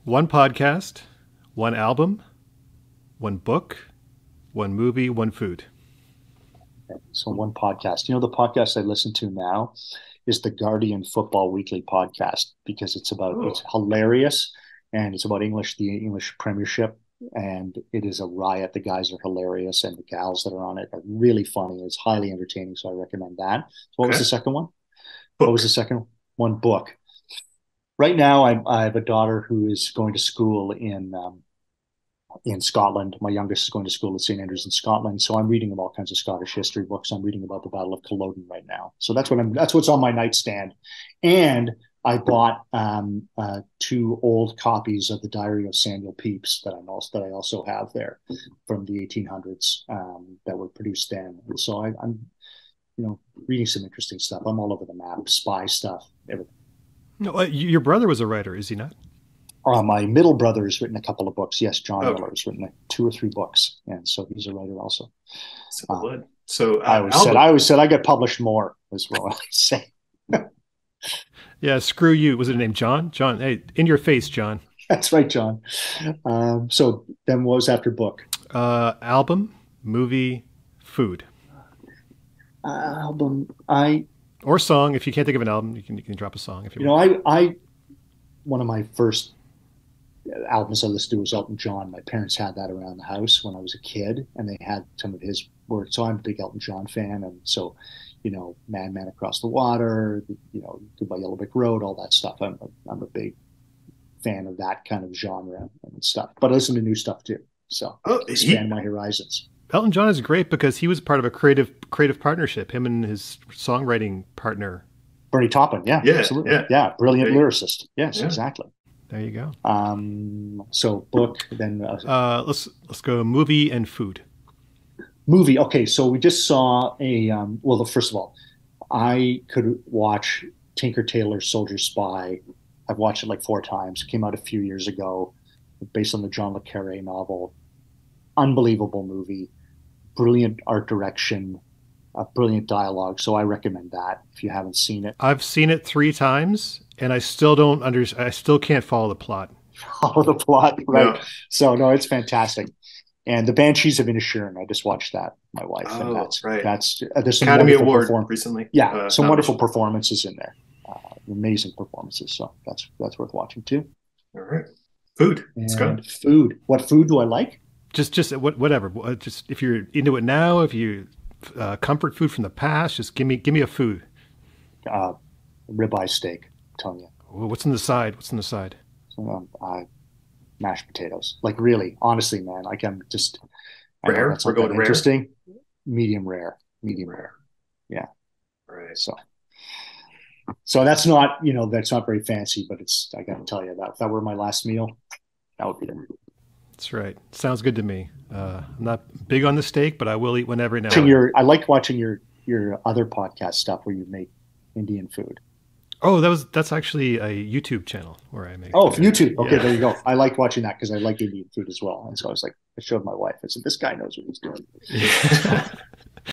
One podcast, one album, one book, one movie, one food. So one podcast. You know, the podcast I listen to now is the Guardian Football Weekly podcast because it's Oh, hilarious and it's about the English Premiership, and it is a riot. The guys are hilarious, and the gals that are on it are really funny. It's highly entertaining, so I recommend that. So what was the okay. second one? What was the Book. second one? Book. Right now, I have a daughter who is going to school in Scotland. My youngest is going to school at St Andrews in Scotland, so I'm reading all kinds of Scottish history books. I'm reading about the Battle of Culloden right now, so that's what's on my nightstand. And I bought two old copies of the Diary of Samuel Pepys that I also have there from the 1800s that were produced then. And so I'm reading some interesting stuff. I'm all over the map, spy stuff, everything. No, your brother was a writer, is he not? My middle brother has written a couple of books. Yes, John Okay. Miller has written like two or three books, and so he's a writer also. So the Um, wood. So I album. always said I get published more as well. I say Yeah, screw you. Was it named John? John, hey, in your face, John. that's right, John. So then, what was after book? Album, movie, food, Album. I or song. If you can't think of an album, you can drop a song if you you know want. I one of my first albums I listened to was Elton John. My parents had that around the house when I was a kid, and they had some of his work. So I'm a big Elton John fan, and so Madman Across the Water, Goodbye Yellow Brick Road, all that stuff. I'm a big fan of that kind of genre and stuff. But I listen to new stuff too, so Oh, expand my horizons. Elton John is great because he was part of a creative partnership. Him and his songwriting partner. Bernie Taupin, yeah, Yeah, absolutely, yeah, yeah, brilliant They- lyricist. Yes, yeah. exactly. There you go. So book, then Let's go movie and food. movie. Okay, so we just saw well, first of all, I could watch Tinker Tailor Soldier Spy. I've watched it like four times. It came out a few years ago, based on the John le Carre novel. Unbelievable movie, brilliant art direction, brilliant dialogue. So I recommend that if you haven't seen it. I've seen it 3 times, and I still don't under. I still can't follow the plot. Follow the plot, right? No. So no, it's fantastic. And the Banshees of Inisherin, I just watched that, my wife, and Oh, right. that's there's some Academy wonderful Award recently. some wonderful Nomination. performances in there, amazing performances. So that's worth watching too. All right. Food. Let's go. And food, what food do I like? Just whatever. Just if you're into it now, if you comfort food from the past, just give me a food. Uh, Ribeye steak, I'm telling you. What's in the side? What's in the side? So, mashed potatoes. Like really, honestly, man. Like I know Rare. that's We're not that going rare. interesting. Medium rare, medium rare. Rare. Yeah. Right. So that's not very fancy, but I got to tell you that if that were my last meal, that would be it. That's right. Sounds good to me. I'm not big on the steak, but I will eat one every now and then. I like watching your other podcast stuff where you make Indian food. Oh, that's actually a YouTube channel where I make. Oh, YouTube. Okay, Yeah. there you go. I like watching that because I like Indian food as well. And so I was like, I showed my wife. I said, this guy knows what he's doing.